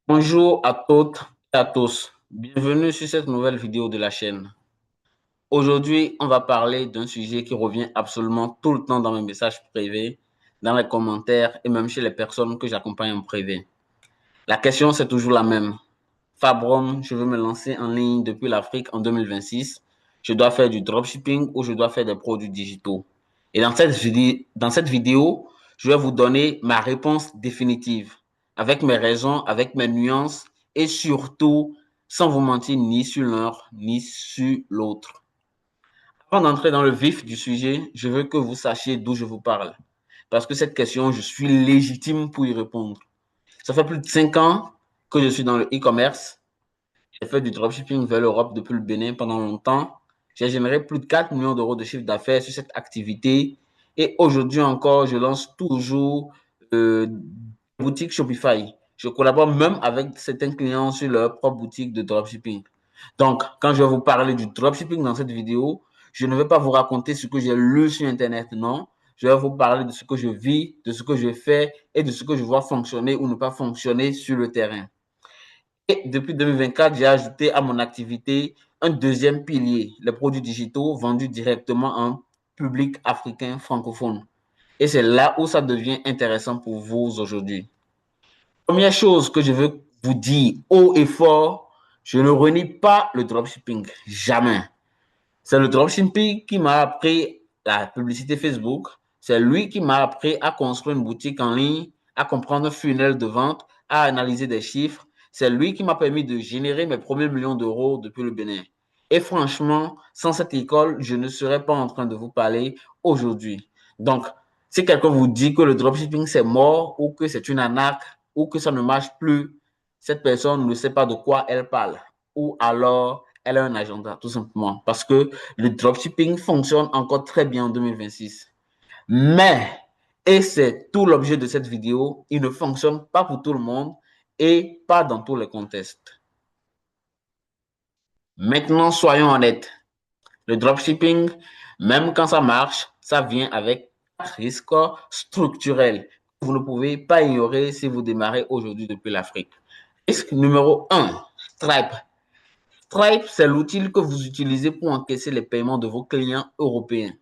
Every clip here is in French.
Bonjour à toutes et à tous. Bienvenue sur cette nouvelle vidéo de la chaîne. Aujourd'hui, on va parler d'un sujet qui revient absolument tout le temps dans mes messages privés, dans les commentaires et même chez les personnes que j'accompagne en privé. La question, c'est toujours la même. Fabrom, je veux me lancer en ligne depuis l'Afrique en 2026. Je dois faire du dropshipping ou je dois faire des produits digitaux. Et dans cette vidéo, je vais vous donner ma réponse définitive, avec mes raisons, avec mes nuances et surtout, sans vous mentir ni sur l'un ni sur l'autre. Avant d'entrer dans le vif du sujet, je veux que vous sachiez d'où je vous parle. Parce que cette question, je suis légitime pour y répondre. Ça fait plus de 5 ans que je suis dans le e-commerce. J'ai fait du dropshipping vers l'Europe depuis le Bénin pendant longtemps. J'ai généré plus de 4 millions d'euros de chiffre d'affaires sur cette activité. Et aujourd'hui encore, je lance toujours boutique Shopify. Je collabore même avec certains clients sur leur propre boutique de dropshipping. Donc, quand je vais vous parler du dropshipping dans cette vidéo, je ne vais pas vous raconter ce que j'ai lu sur Internet, non. Je vais vous parler de ce que je vis, de ce que je fais et de ce que je vois fonctionner ou ne pas fonctionner sur le terrain. Et depuis 2024, j'ai ajouté à mon activité un deuxième pilier, les produits digitaux vendus directement en public africain francophone. Et c'est là où ça devient intéressant pour vous aujourd'hui. Première chose que je veux vous dire haut et fort, je ne renie pas le dropshipping. Jamais. C'est le dropshipping qui m'a appris la publicité Facebook. C'est lui qui m'a appris à construire une boutique en ligne, à comprendre un funnel de vente, à analyser des chiffres. C'est lui qui m'a permis de générer mes premiers millions d'euros depuis le Bénin. Et franchement, sans cette école, je ne serais pas en train de vous parler aujourd'hui. Donc, si quelqu'un vous dit que le dropshipping c'est mort ou que c'est une arnaque ou que ça ne marche plus, cette personne ne sait pas de quoi elle parle. Ou alors, elle a un agenda, tout simplement. Parce que le dropshipping fonctionne encore très bien en 2026. Mais, et c'est tout l'objet de cette vidéo, il ne fonctionne pas pour tout le monde et pas dans tous les contextes. Maintenant, soyons honnêtes. Le dropshipping, même quand ça marche, ça vient avec un risque structurel que vous ne pouvez pas ignorer si vous démarrez aujourd'hui depuis l'Afrique. Risque numéro un, Stripe. Stripe, c'est l'outil que vous utilisez pour encaisser les paiements de vos clients européens.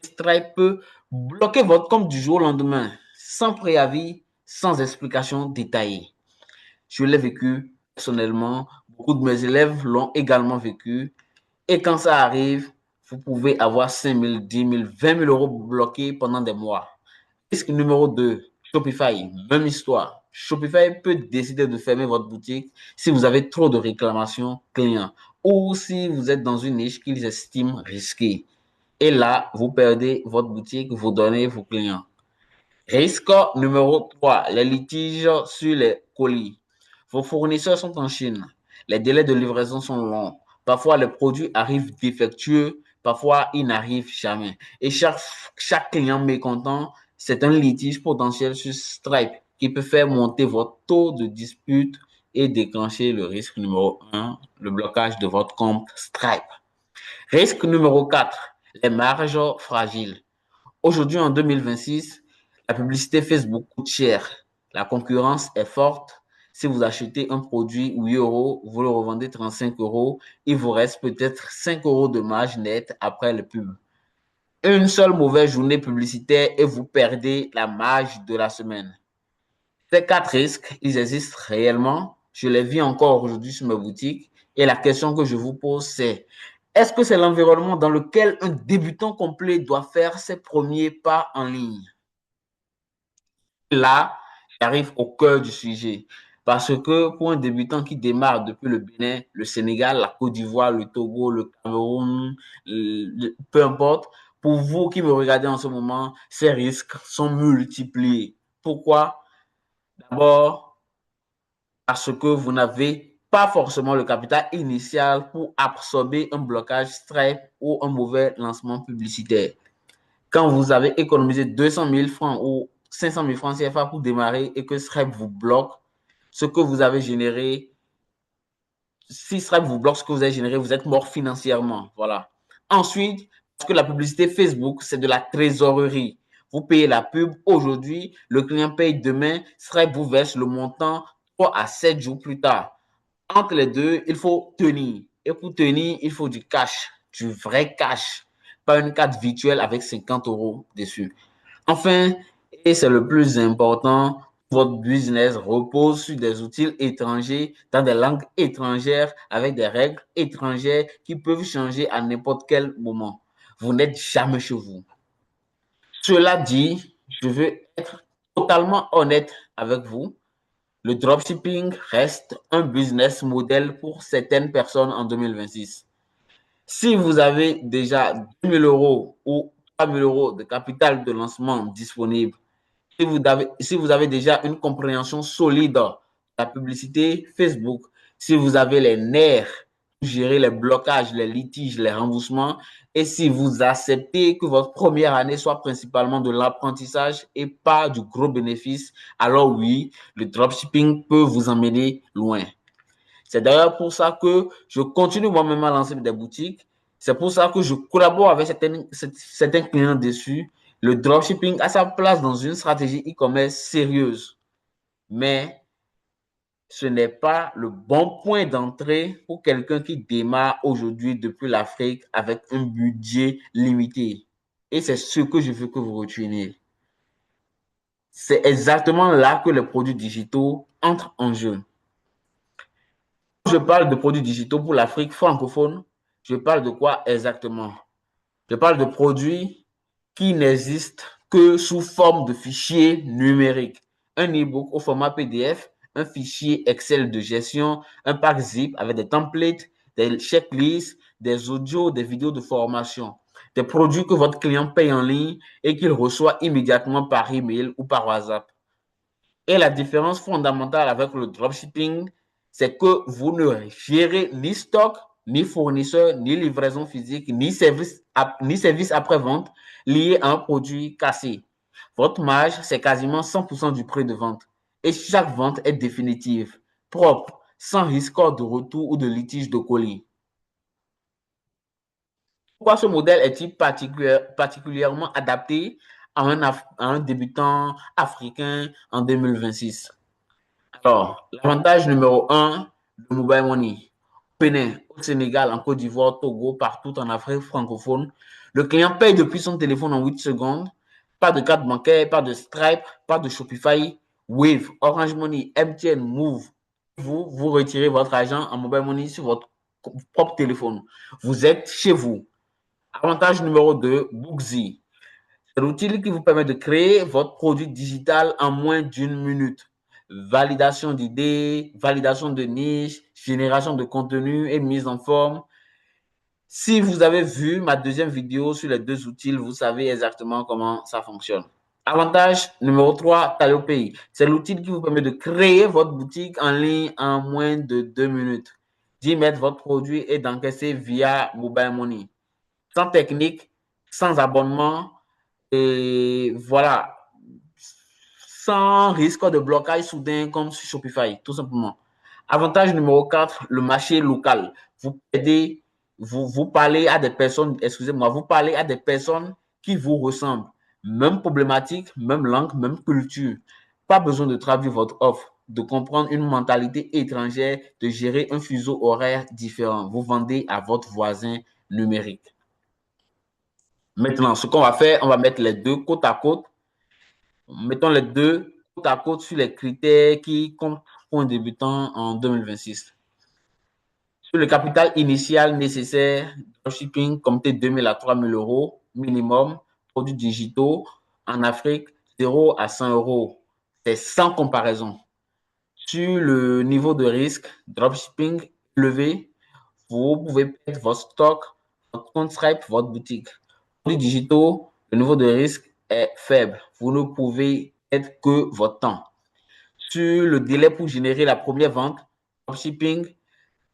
Stripe peut bloquer votre compte du jour au lendemain, sans préavis, sans explication détaillée. Je l'ai vécu personnellement, beaucoup de mes élèves l'ont également vécu. Et quand ça arrive, vous pouvez avoir 5 000, 10 000, 20 000 euros bloqués pendant des mois. Risque numéro 2, Shopify, même histoire. Shopify peut décider de fermer votre boutique si vous avez trop de réclamations clients ou si vous êtes dans une niche qu'ils estiment risquée. Et là, vous perdez votre boutique, vos données, vos clients. Risque numéro 3, les litiges sur les colis. Vos fournisseurs sont en Chine. Les délais de livraison sont longs. Parfois, les produits arrivent défectueux. Parfois, ils n'arrivent jamais. Et chaque client mécontent, c'est un litige potentiel sur Stripe qui peut faire monter votre taux de dispute et déclencher le risque numéro un, le blocage de votre compte Stripe. Risque numéro 4, les marges fragiles. Aujourd'hui, en 2026, la publicité Facebook coûte cher. La concurrence est forte. Si vous achetez un produit 8 euros, vous le revendez 35 euros, il vous reste peut-être 5 euros de marge nette après le pub. Une seule mauvaise journée publicitaire et vous perdez la marge de la semaine. Ces 4 risques, ils existent réellement. Je les vis encore aujourd'hui sur mes boutiques. Et la question que je vous pose, c'est est-ce que c'est l'environnement dans lequel un débutant complet doit faire ses premiers pas en ligne? Là, j'arrive au cœur du sujet. Parce que pour un débutant qui démarre depuis le Bénin, le Sénégal, la Côte d'Ivoire, le Togo, le Cameroun, peu importe, pour vous qui me regardez en ce moment, ces risques sont multipliés. Pourquoi? D'abord, parce que vous n'avez pas forcément le capital initial pour absorber un blocage Stripe ou un mauvais lancement publicitaire. Quand vous avez économisé 200 000 francs ou 500 000 francs CFA pour démarrer et que Stripe vous bloque, ce que vous avez généré, si Stripe vous bloque ce que vous avez généré, vous êtes mort financièrement. Voilà. Ensuite, parce que la publicité Facebook, c'est de la trésorerie. Vous payez la pub aujourd'hui, le client paye demain, Stripe vous verse le montant 3 à 7 jours plus tard. Entre les deux, il faut tenir. Et pour tenir, il faut du cash, du vrai cash, pas une carte virtuelle avec 50 euros dessus. Enfin, et c'est le plus important, votre business repose sur des outils étrangers dans des langues étrangères avec des règles étrangères qui peuvent changer à n'importe quel moment. Vous n'êtes jamais chez vous. Cela dit, je veux être totalement honnête avec vous. Le dropshipping reste un business model pour certaines personnes en 2026. Si vous avez déjà 2 000 euros ou 3 000 euros de capital de lancement disponible, si vous avez déjà une compréhension solide de la publicité Facebook, si vous avez les nerfs pour gérer les blocages, les litiges, les remboursements, et si vous acceptez que votre première année soit principalement de l'apprentissage et pas du gros bénéfice, alors oui, le dropshipping peut vous emmener loin. C'est d'ailleurs pour ça que je continue moi-même à lancer des boutiques. C'est pour ça que je collabore avec certains clients dessus. Le dropshipping a sa place dans une stratégie e-commerce sérieuse, mais ce n'est pas le bon point d'entrée pour quelqu'un qui démarre aujourd'hui depuis l'Afrique avec un budget limité. Et c'est ce que je veux que vous reteniez. C'est exactement là que les produits digitaux entrent en jeu. Quand je parle de produits digitaux pour l'Afrique francophone, je parle de quoi exactement? Je parle de produits qui n'existent que sous forme de fichiers numériques. Un e-book au format PDF, un fichier Excel de gestion, un pack zip avec des templates, des checklists, des audios, des vidéos de formation. Des produits que votre client paye en ligne et qu'il reçoit immédiatement par email ou par WhatsApp. Et la différence fondamentale avec le dropshipping, c'est que vous ne gérez ni stock, ni fournisseur, ni livraison physique, ni service après-vente lié à un produit cassé. Votre marge, c'est quasiment 100% du prix de vente. Et chaque vente est définitive, propre, sans risque de retour ou de litige de colis. Pourquoi ce modèle est-il particulièrement adapté à un débutant africain en 2026? Alors, l'avantage numéro un, le mobile money. Au Bénin, au Sénégal, en Côte d'Ivoire, Togo, partout en Afrique francophone, le client paye depuis son téléphone en 8 secondes. Pas de carte bancaire, pas de Stripe, pas de Shopify, Wave, Orange Money, MTN, Move. Vous retirez votre argent en mobile money sur votre propre téléphone. Vous êtes chez vous. Avantage numéro 2, Booksy. C'est l'outil qui vous permet de créer votre produit digital en moins d'une minute. Validation d'idées, validation de niche, génération de contenu et mise en forme. Si vous avez vu ma deuxième vidéo sur les deux outils, vous savez exactement comment ça fonctionne. Avantage numéro 3, Talopay. C'est l'outil qui vous permet de créer votre boutique en ligne en moins de 2 minutes, d'y mettre votre produit et d'encaisser via Mobile Money. Sans technique, sans abonnement, et voilà, sans risque de blocage soudain comme sur Shopify, tout simplement. Avantage numéro 4, le marché local. Vous parlez à des personnes, excusez-moi, vous parlez à des personnes qui vous ressemblent. Même problématique, même langue, même culture. Pas besoin de traduire votre offre, de comprendre une mentalité étrangère, de gérer un fuseau horaire différent. Vous vendez à votre voisin numérique. Maintenant, ce qu'on va faire, on va mettre les deux côte à côte. Mettons les deux côte à côte sur les critères qui comptent pour un débutant en 2026. Sur le capital initial nécessaire, dropshipping, comptez 2 000 à 3 000 euros minimum, produits digitaux en Afrique, 0 à 100 euros. C'est sans comparaison. Sur le niveau de risque, dropshipping élevé, vous pouvez perdre votre stock, votre compte Stripe, votre boutique. Produits digitaux, le niveau de risque est faible. Vous ne pouvez être que votre temps. Sur le délai pour générer la première vente, dropshipping,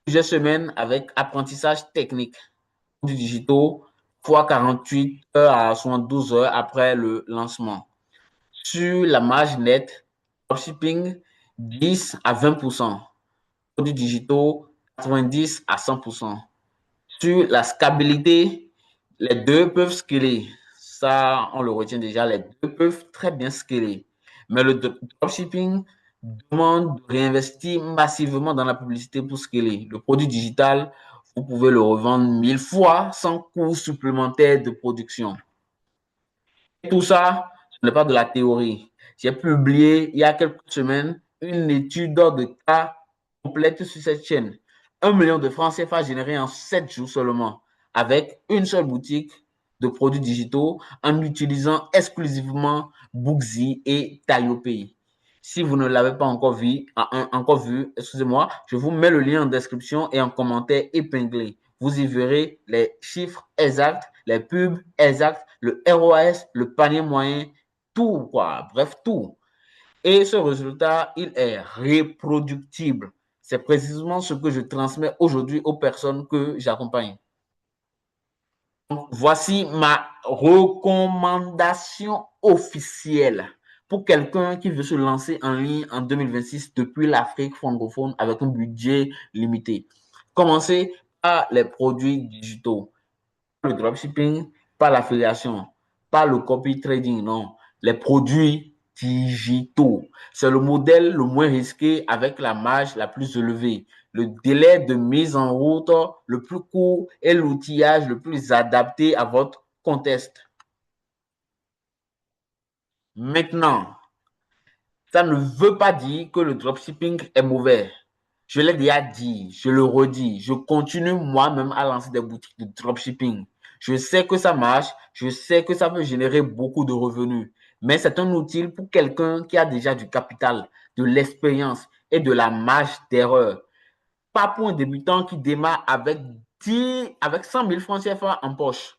plusieurs semaines avec apprentissage technique. Produits digitaux, fois 48 heures à 72 heures après le lancement. Sur la marge nette, dropshipping, 10 à 20%. Produits digitaux, 90 à 100%. Sur la scalabilité, les deux peuvent scaler. Ça, on le retient déjà, les deux peuvent très bien scaler. Mais le dropshipping demande de réinvestir massivement dans la publicité pour scaler. Le produit digital, vous pouvez le revendre 1000 fois sans coût supplémentaire de production. Et tout ça, ce n'est pas de la théorie. J'ai publié il y a quelques semaines une étude de cas complète sur cette chaîne. 1 million de francs CFA générés en 7 jours seulement, avec une seule boutique de produits digitaux en utilisant exclusivement Booksy et Taliopay. Si vous ne l'avez pas encore vu, excusez-moi, je vous mets le lien en description et en commentaire épinglé. Vous y verrez les chiffres exacts, les pubs exacts, le ROAS, le panier moyen, tout quoi, bref, tout. Et ce résultat, il est reproductible. C'est précisément ce que je transmets aujourd'hui aux personnes que j'accompagne. Voici ma recommandation officielle pour quelqu'un qui veut se lancer en ligne en 2026 depuis l'Afrique francophone avec un budget limité. Commencez par les produits digitaux. Pas le dropshipping, pas l'affiliation, pas le copy trading, non. Les produits digitaux. C'est le modèle le moins risqué avec la marge la plus élevée. Le délai de mise en route le plus court et l'outillage le plus adapté à votre contexte. Maintenant, ça ne veut pas dire que le dropshipping est mauvais. Je l'ai déjà dit, je le redis, je continue moi-même à lancer des boutiques de dropshipping. Je sais que ça marche, je sais que ça peut générer beaucoup de revenus, mais c'est un outil pour quelqu'un qui a déjà du capital, de l'expérience et de la marge d'erreur. Pas pour un débutant qui démarre avec 100 000 francs CFA en poche.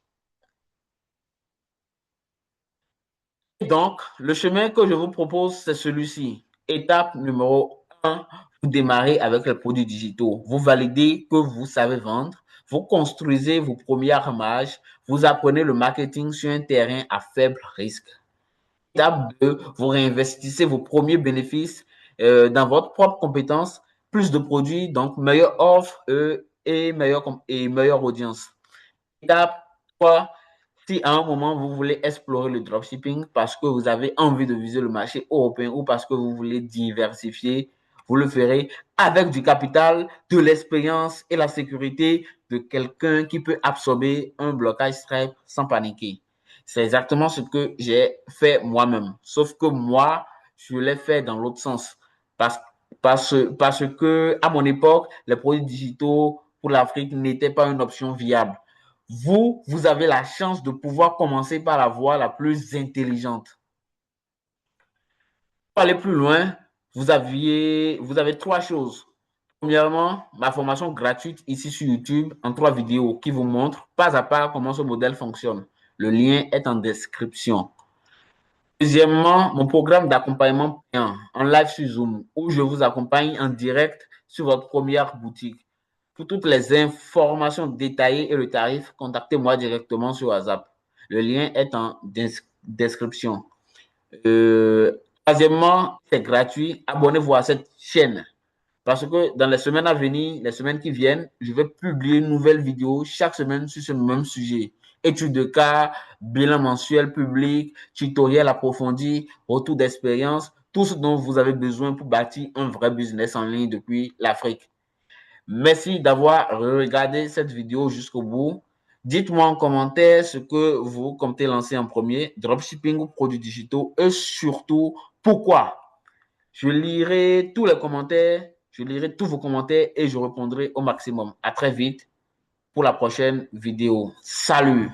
Donc, le chemin que je vous propose, c'est celui-ci. Étape numéro 1, vous démarrez avec les produits digitaux. Vous validez que vous savez vendre. Vous construisez vos premières marges. Vous apprenez le marketing sur un terrain à faible risque. Étape 2, vous réinvestissez vos premiers bénéfices dans votre propre compétence. Plus de produits, donc meilleure offre et meilleure audience. Étape 3, si à un moment vous voulez explorer le dropshipping parce que vous avez envie de viser le marché européen ou parce que vous voulez diversifier, vous le ferez avec du capital, de l'expérience et la sécurité de quelqu'un qui peut absorber un blocage Stripe sans paniquer. C'est exactement ce que j'ai fait moi-même. Sauf que moi, je l'ai fait dans l'autre sens. Parce, parce que, à mon époque, les produits digitaux pour l'Afrique n'étaient pas une option viable. Vous avez la chance de pouvoir commencer par la voie la plus intelligente. Pour aller plus loin, vous avez 3 choses. Premièrement, ma formation gratuite ici sur YouTube en 3 vidéos qui vous montrent pas à pas comment ce modèle fonctionne. Le lien est en description. Deuxièmement, mon programme d'accompagnement payant en live sur Zoom où je vous accompagne en direct sur votre première boutique. Pour toutes les informations détaillées et le tarif, contactez-moi directement sur WhatsApp. Le lien est en description. Troisièmement, c'est gratuit. Abonnez-vous à cette chaîne. Parce que dans les semaines à venir, les semaines qui viennent, je vais publier une nouvelle vidéo chaque semaine sur ce même sujet. Études de cas, bilan mensuel public, tutoriel approfondi, retour d'expérience, tout ce dont vous avez besoin pour bâtir un vrai business en ligne depuis l'Afrique. Merci d'avoir regardé cette vidéo jusqu'au bout. Dites-moi en commentaire ce que vous comptez lancer en premier, dropshipping ou produits digitaux, et surtout, pourquoi. Je lirai tous les commentaires, je lirai tous vos commentaires et je répondrai au maximum. À très vite pour la prochaine vidéo. Salut!